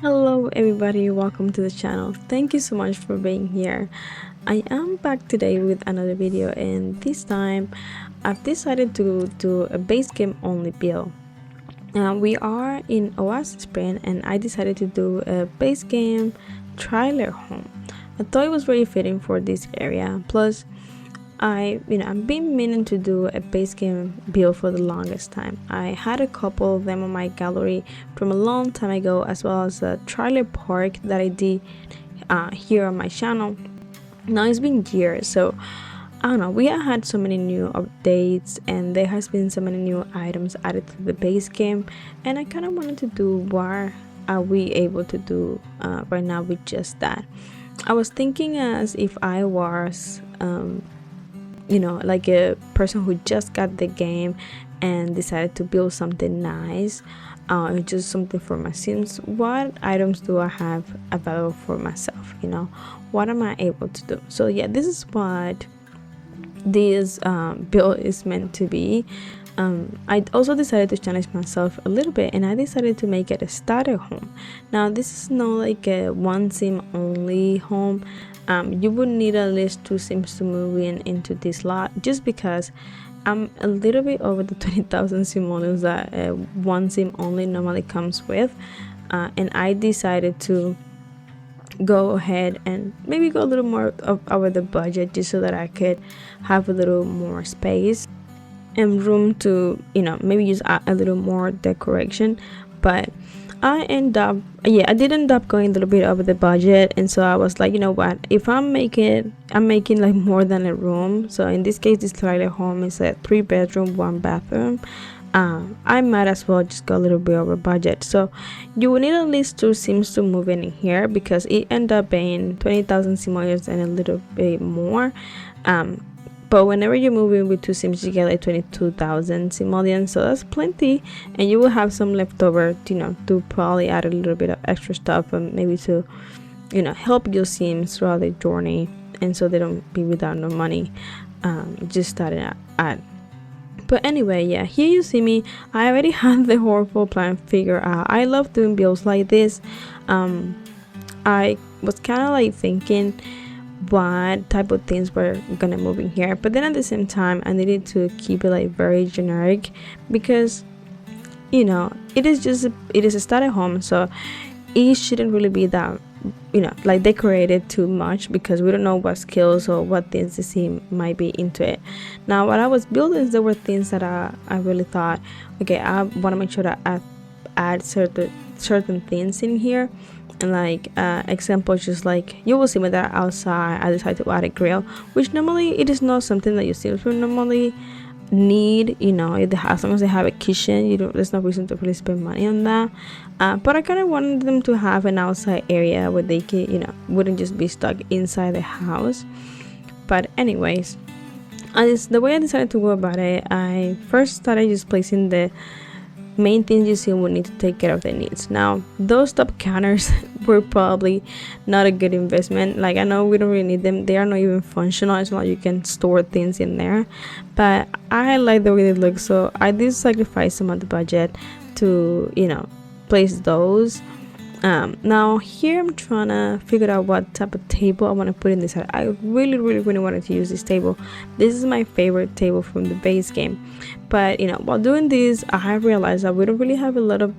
Hello everybody, welcome to the channel. Thank you so much for being here. I am back today with another video, and this time I've decided to do a base game only build. We are in Oasis Spring and I decided to do a base game trailer home. I thought it was very fitting for this area. Plus I've been meaning to do a base game build for the longest time. I had a couple of them on my gallery from a long time ago, as well as a trailer park that I did here on my channel. Now it's been years, so I don't know, we have had so many new updates and there has been so many new items added to the base game, and I kind of wanted to do what are we able to do right now with just that. I was thinking as if I was like a person who just got the game and decided to build something nice, just something for my sims. What items do I have available for myself? What am I able to do? So yeah, this is what this build is meant to be. I also decided to challenge myself a little bit, and I decided to make it a starter home. Now this is not like a one sim only home. You would need at least 2 sims to move into this lot, just because I'm a little bit over the 20,000 simoleons that one sim only normally comes with, and I decided to go ahead and maybe go a little more over the budget, just so that I could have a little more space and room to maybe use a little more decoration. But I did end up going a little bit over the budget, and so I was like, you know what, if I'm making like more than a room. So in this case, this trailer home is a 3-bedroom 1-bathroom. I might as well just go a little bit over budget. So you will need at least 2 sims to move in here, because it ended up being 20,000 simoleons and a little bit more. But whenever you move in with 2 sims, you get like 22,000 simoleons, so that's plenty, and you will have some left over, to probably add a little bit of extra stuff, and maybe to, help your sims throughout the journey, and so they don't be without no money, just starting at. But anyway, yeah, here you see me. I already have the horrible plan figured out. I love doing builds like this. I was kind of like thinking what type of things were gonna move in here, but then at the same time I needed to keep it like very generic, because it is a starter home, so it shouldn't really be that like decorated too much, because we don't know what skills or what things the sim might be into it. Now what I was building, there were things that I really thought, okay, I want to make sure that I add certain things in here. And like example, just like you will see me that outside I decided to add a grill, which normally it is not something that your sims will normally need, as long as they have a kitchen. There's no reason to really spend money on that, but I kind of wanted them to have an outside area where they can, wouldn't just be stuck inside the house. But anyways, the way I decided to go about it, I first started just placing the main things you see will need to take care of their needs. Now those top counters were probably not a good investment. Like, I know we don't really need them, they are not even functional. It's not like you can store things in there, but I like the way they look, so I did sacrifice some of the budget to place those. Now here I'm trying to figure out what type of table I want to put in this side. I really wanted to use this table. This is my favorite table from the base game, but while doing this I have realized that we don't really have a lot of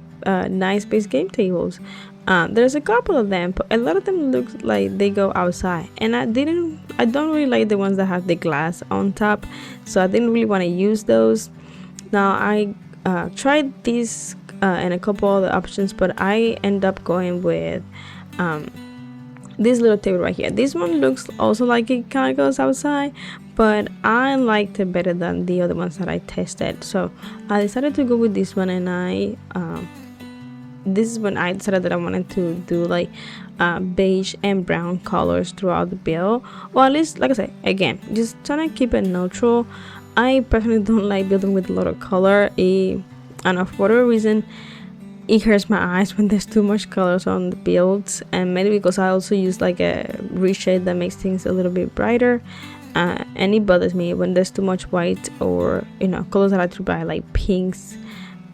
nice base game tables. There's a couple of them, but a lot of them look like they go outside, and I don't really like the ones that have the glass on top, so I didn't really want to use those. Now I tried these and a couple other options, but I end up going with this little table right here. This one looks also like it kind of goes outside, but I liked it better than the other ones that I tested, so I decided to go with this one. And this is when I decided that I wanted to do like beige and brown colors throughout the build, or at least, like I said, again, just trying to keep it neutral. I personally don't like building with a lot of color. And for whatever reason, it hurts my eyes when there's too much colors on the builds, and maybe because I also use like a reshade that makes things a little bit brighter, and it bothers me when there's too much white, or colors that I like to buy, like pinks,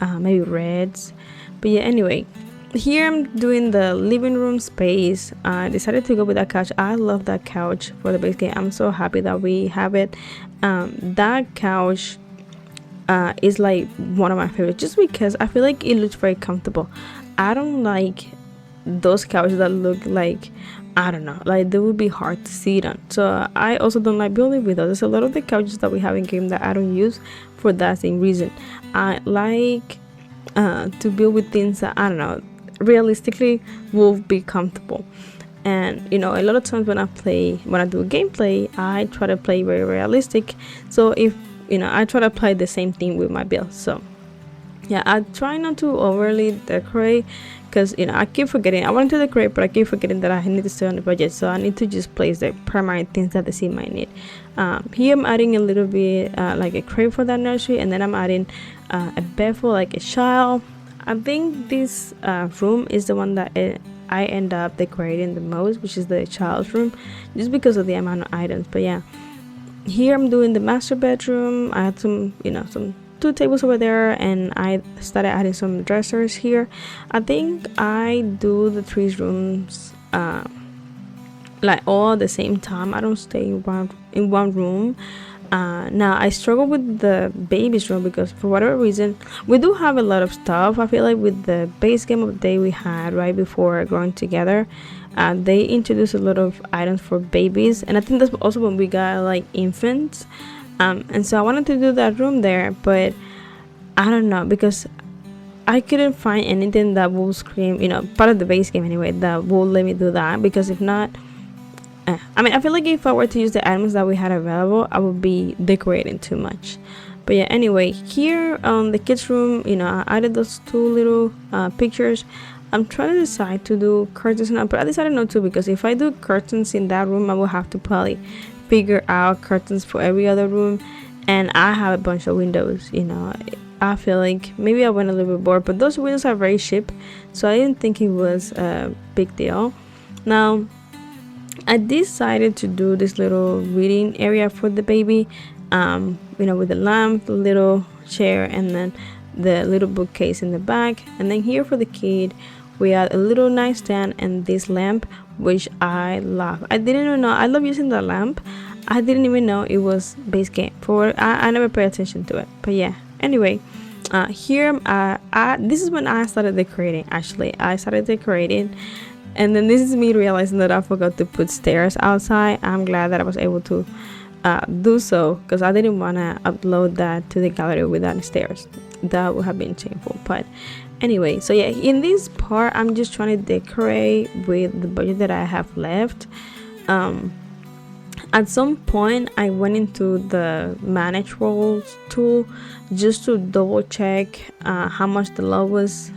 maybe reds. But yeah, anyway, here I'm doing the living room space. I decided to go with that couch. I love that couch for the base game. I'm so happy that we have it. That couch is like one of my favorites just because I feel like it looks very comfortable. I don't like those couches that look like, I don't know, like they would be hard to sit on. So I also don't like building with those. There's a lot of the couches that we have in game that I don't use for that same reason. I like to build with things that, I don't know, realistically will be comfortable. And a lot of times when I do gameplay, I try to play very realistic. So if I try to apply the same thing with my build. So yeah, I try not to overly decorate because I keep forgetting. I want to decorate, but I keep forgetting that I need to stay on the budget. So I need to just place the primary things that the sim might need. Here I'm adding a little bit like a crate for that nursery, and then I'm adding a bed for like a child. I think this room is the one that I end up decorating the most, which is the child's room, just because of the amount of items. But yeah, here I'm doing the master bedroom. I had some two tables over there, and I started adding some dressers here. I think I do the three rooms like all at the same time. I don't stay in one room. Now I struggle with the baby's room because for whatever reason we do have a lot of stuff. I feel like with the base game of the day we had right before growing together, they introduced a lot of items for babies, and I think that's also when we got like infants. And so I wanted to do that room there, but I don't know, because I couldn't find anything that will scream, part of the base game anyway, that will let me do that. Because if not, I feel like if I were to use the items that we had available, I would be decorating too much. But yeah, anyway, here on the kids room, I added those two little pictures. I'm trying to decide to do curtains now, but I decided not to, because if I do curtains in that room, I will have to probably figure out curtains for every other room, and I have a bunch of windows. I feel like maybe I went a little bit bored, but those windows are very cheap, so I didn't think it was a big deal. Now I decided to do this little reading area for the baby, with the lamp, the little chair, and then the little bookcase in the back. And then here for the kid, we had a little nightstand and this lamp, which I love. I didn't even know I love using the lamp. I didn't even know it was base game. I never paid attention to it. But yeah, anyway, here this is when I started decorating. Actually, I started decorating, and then this is me realizing that I forgot to put stairs outside. I'm glad that I was able to do so, because I didn't want to upload that to the gallery without stairs. That would have been shameful. But anyway, so yeah, in this part I'm just trying to decorate with the budget that I have left. At some point I went into the manage roles tool just to double check how much the lot was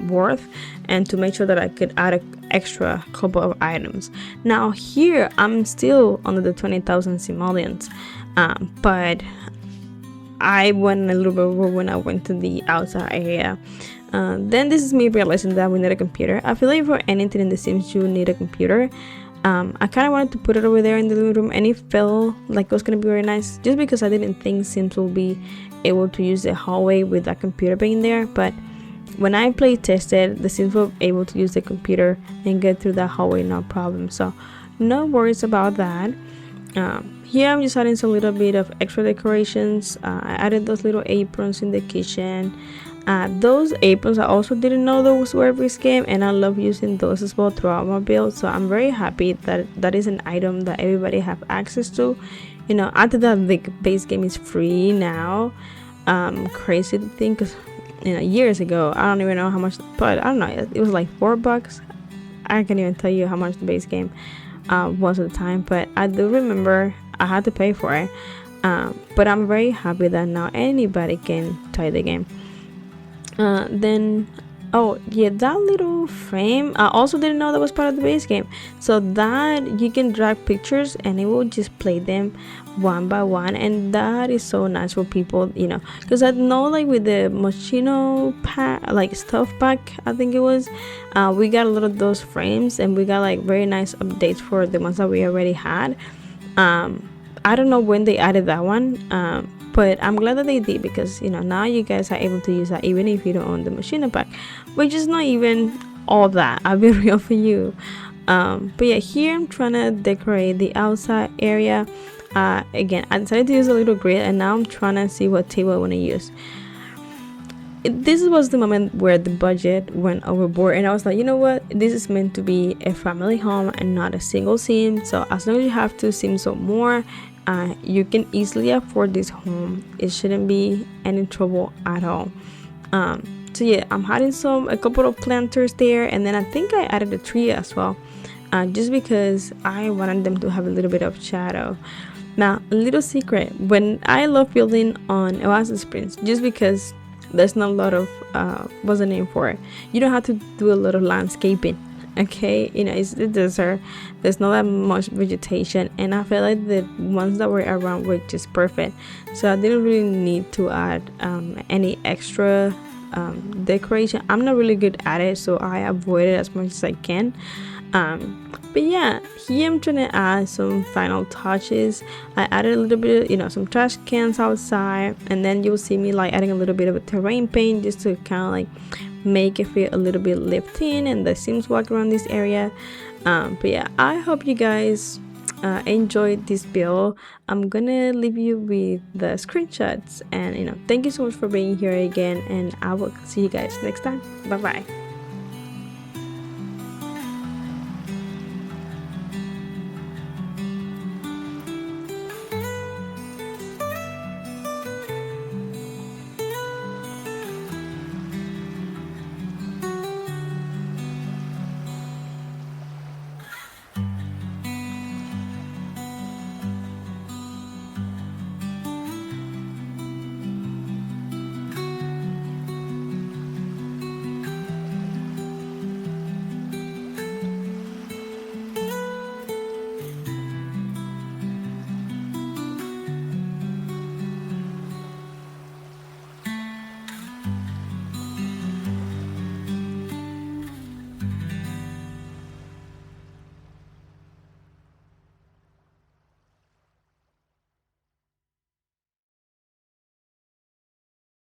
worth, and to make sure that I could add an extra couple of items. Now here I'm still under the 20,000 simoleons, but I went a little bit over when I went to the outside area. Then this is me realizing that we need a computer. I feel like for anything in The Sims you need a computer. I kind of wanted to put it over there in the living room, and it felt like it was going to be very nice, just because I didn't think Sims will be able to use the hallway with that computer being there. But when I play tested, the Sims were able to use the computer and get through that hallway no problem. So no worries about that. Here I'm just adding some little bit of extra decorations. I added those little aprons in the kitchen. Those aprons I also didn't know those were base game, and I love using those as well throughout my build. So I'm very happy that that is an item that everybody have access to. After that the base game is free now. Crazy to think, because years ago, I don't even know how much, but I don't know, it was like $4. I can't even tell you how much the base game was at the time, but I do remember I had to pay for it. But I'm very happy that now anybody can play the game. Then oh yeah, that little frame, I also didn't know that was part of the base game, so that you can drag pictures and it will just play them one by one, and that is so nice for people, because I know like with the Moschino pack, like stuff pack, I think it was, we got a lot of those frames, and we got like very nice updates for the ones that we already had. I don't know when they added that one, but I'm glad that they did, because now you guys are able to use that even if you don't own the Moschino pack, which is not even all that. I'll be real for you. But yeah, here I'm trying to decorate the outside area. Again, I decided to use a little grid, and now I'm trying to see what table I want to use. This was the moment where the budget went overboard, and I was like, you know what, this is meant to be a family home and not a single sim. So as long as you have 2 sims or more, you can easily afford this home. It shouldn't be any trouble at all. So yeah, I'm adding a couple of planters there, and then I think I added a tree as well, just because I wanted them to have a little bit of shadow. Now, a little secret, when I love building on Oasis Springs, just because there's not a lot of what's the name for it, you don't have to do a lot of landscaping. Okay, you know, it's the desert, there's not that much vegetation, and I felt like the ones that were around were just perfect, so I didn't really need to add any extra decoration. I'm not really good at it, so I avoid it as much as I can. But yeah, here I'm trying to add some final touches. I added a little bit, you know, some trash cans outside, and then you'll see me like adding a little bit of a terrain paint just to kind of like make it feel a little bit lived in and the sims walk around this area. But yeah, I hope you guys enjoyed this build. I'm gonna leave you with the screenshots, and you know, thank you so much for being here again, and I will see you guys next time. Bye bye.